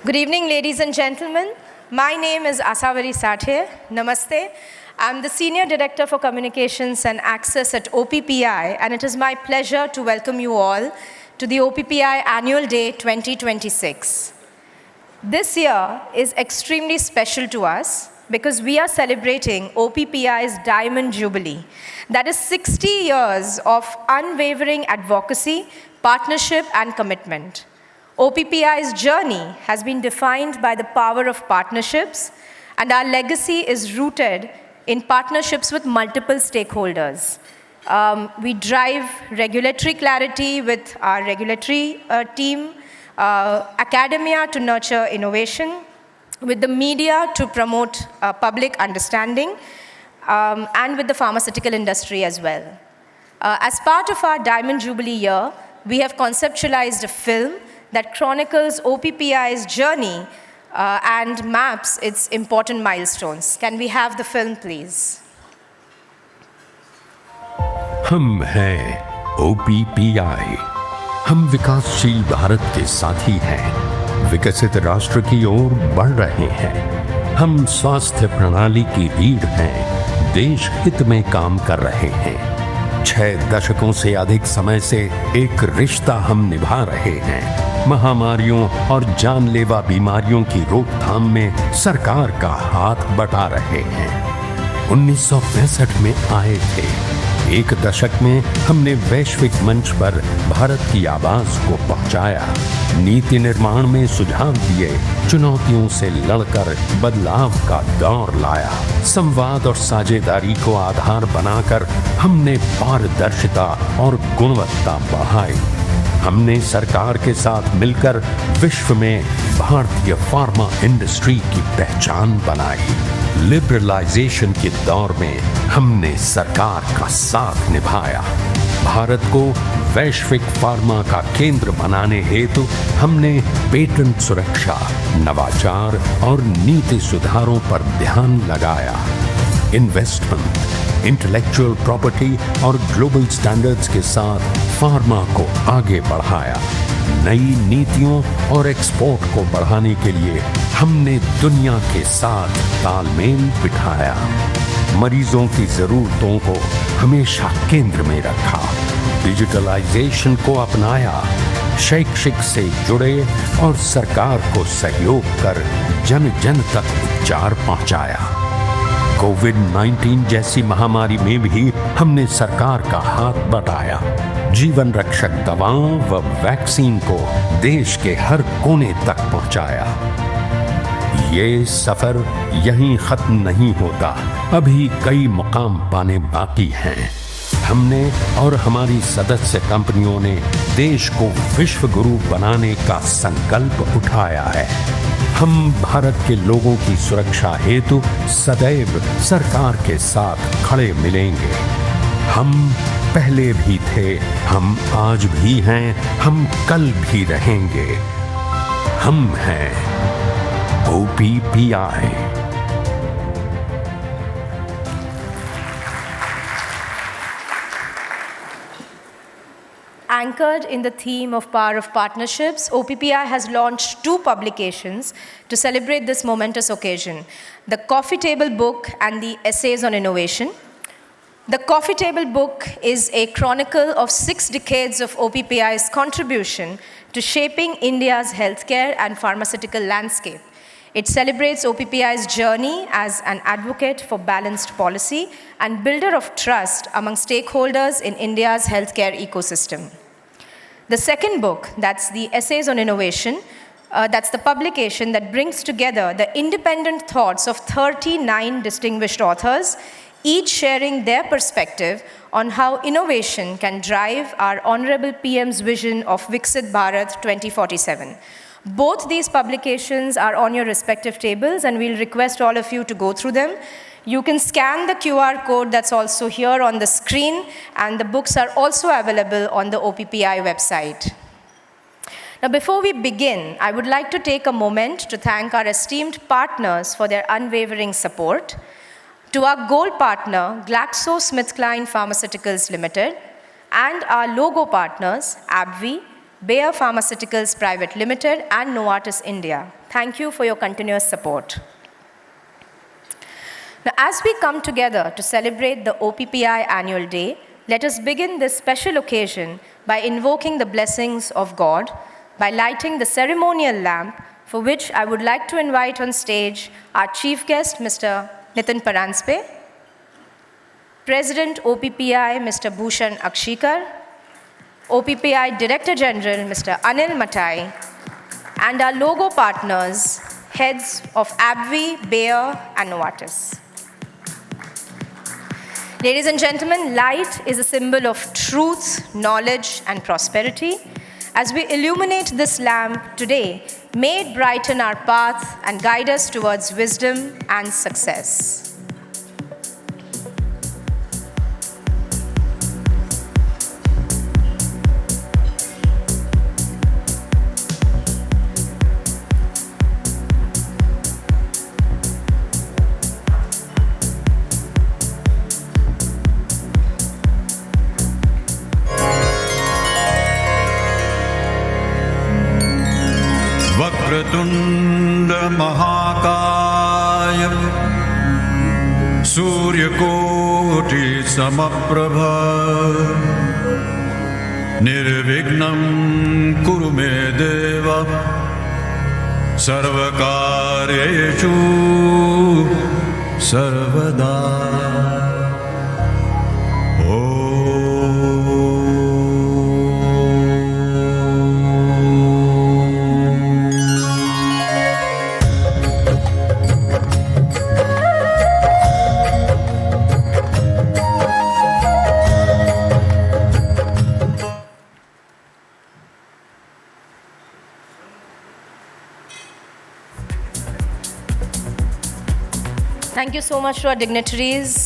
Good evening, ladies and gentlemen. My name is Asavari Sathe. Namaste. I'm the Senior Director for Communications and Access at OPPI, and it is my pleasure to welcome you all to the OPPI Annual Day 2026. This year is extremely special to us because we are celebrating OPPI's Diamond Jubilee. That is 60 years of unwavering advocacy, partnership, and commitment. OPPI's journey has been defined by the power of partnerships, and our legacy is rooted in partnerships with multiple stakeholders. We drive regulatory clarity with our regulatory team, academia to nurture innovation, with the media to promote public understanding, and with the pharmaceutical industry as well. As part of our Diamond Jubilee year, we have conceptualized a film that chronicles OPPI's journey and maps its important milestones. Can we have the film, please? हम हैं OPPI। हम विकासशील भारत के साथी हैं, विकसित राष्ट्र की ओर बढ़ रहे हैं। हम स्वास्थ्य प्रणाली की रीढ़ हैं, देश हित में काम कर रहे हैं। 6 दशकों से अधिक समय से एक रिश्ता हम निभा रहे हैं। महामारियों और जानलेवा बीमारियों की रोकथाम में सरकार का हाथ बटा रहे हैं। 1965 में आए थे। 1 दशक में हमने वैश्विक मंच पर भारत की आवाज को पहुंचाया, नीति निर्माण में सुझाव दिए, चुनौतियों से लड़कर बदलाव का दौर लाया। संवाद और साझेदारी को आधार बनाकर हमने पारदर्शिता और गुणवत्ता बढ़ाई। हमने सरकार के साथ मिलकर विश्व में भारतीय फार्मा इंडस्ट्री की पहचान बनाई। लिबरलाइजेशन के दौर में हमने सरकार का साथ निभाया। भारत को वैश्विक फार्मा का केंद्र बनाने हेतु हमने पेटेंट सुरक्षा, नवाचार और नीति सुधारों पर ध्यान लगाया। इन्वेस्टमेंट, इंटेलेक्चुअल प्रॉपर्टी और ग्लोबल स्टैंडर्ड्स के साथ फार्मा को आगे बढ़ाया। नई नीतियों और एक्सपोर्ट को बढ़ाने के लिए हमने दुनिया के साथ तालमेल बिठाया। मरीजों की जरूरतों को हमेशा केंद्र में रखा, डिजिटलाइजेशन को अपनाया, शैक्षिक से जुड़े और सरकार को सहयोग कर जन जन तक उपचार पहुंचाया। कोविड-19 जैसी महामारी में भी हमने सरकार का हाथ बटाया। जीवन रक्षक दवाओं व वैक्सीन को देश के हर कोने तक पहुंचाया। ये सफर यहीं खत्म नहीं होता, अभी कई मुकाम पाने बाकी हैं। हमने और हमारी सदस्य कंपनियों ने देश को विश्व गुरु बनाने का संकल्प उठाया है। हम भारत के लोगों की सुरक्षा हेतु सदैव सरकार के साथ खड़े मिलेंगे। हम पहले भी थे, हम आज भी हैं, हम कल भी रहेंगे। हम हैं OPPI। Anchored in the theme of power of partnerships, OPPI has launched 2 publications to celebrate this momentous occasion: the Coffee Table Book and the Essays on Innovation. The Coffee Table Book is a chronicle of 6 decades of OPPI's contribution to shaping India's healthcare and pharmaceutical landscape. It celebrates OPPI's journey as an advocate for balanced policy and builder of trust among stakeholders in India's healthcare ecosystem. The second book, that's the Essays on Innovation, that's the publication that brings together the independent thoughts of 39 distinguished authors, each sharing their perspective on how innovation can drive our Honorable PM's vision of Viksit Bharat 2047. Both these publications are on your respective tables, and we'll request all of you to go through them. You can scan the QR code that's also here on the screen, and the books are also available on the OPPI website. Now, before we begin, I would like to take a moment to thank our esteemed partners for their unwavering support. To our gold partner, GlaxoSmithKline Pharmaceuticals Limited, and our logo partners, AbbVie, Bayer Pharmaceuticals Private Limited, and Novartis India. Thank you for your continuous support. Now, as we come together to celebrate the OPPI Annual Day, let us begin this special occasion by invoking the blessings of God, by lighting the ceremonial lamp, for which I would like to invite on stage our chief guest, Mr. Nitin Paranspe, President OPPI, Mr. Bhushan Akshikar, OPPI Director General, Mr. Anil Matai, and our logo partners, heads of AbbVie, Bayer, and Novartis. Ladies and gentlemen, light is a symbol of truth, knowledge, and prosperity. As we illuminate this lamp today, may it brighten our path and guide us towards wisdom and success. वक्रतुण्ड महाकाय सूर्यकोटि समप्रभ निर्विघ्नं कुरु मे देव सर्वकार्येषु सर्वदा। Thank you so much to our dignitaries.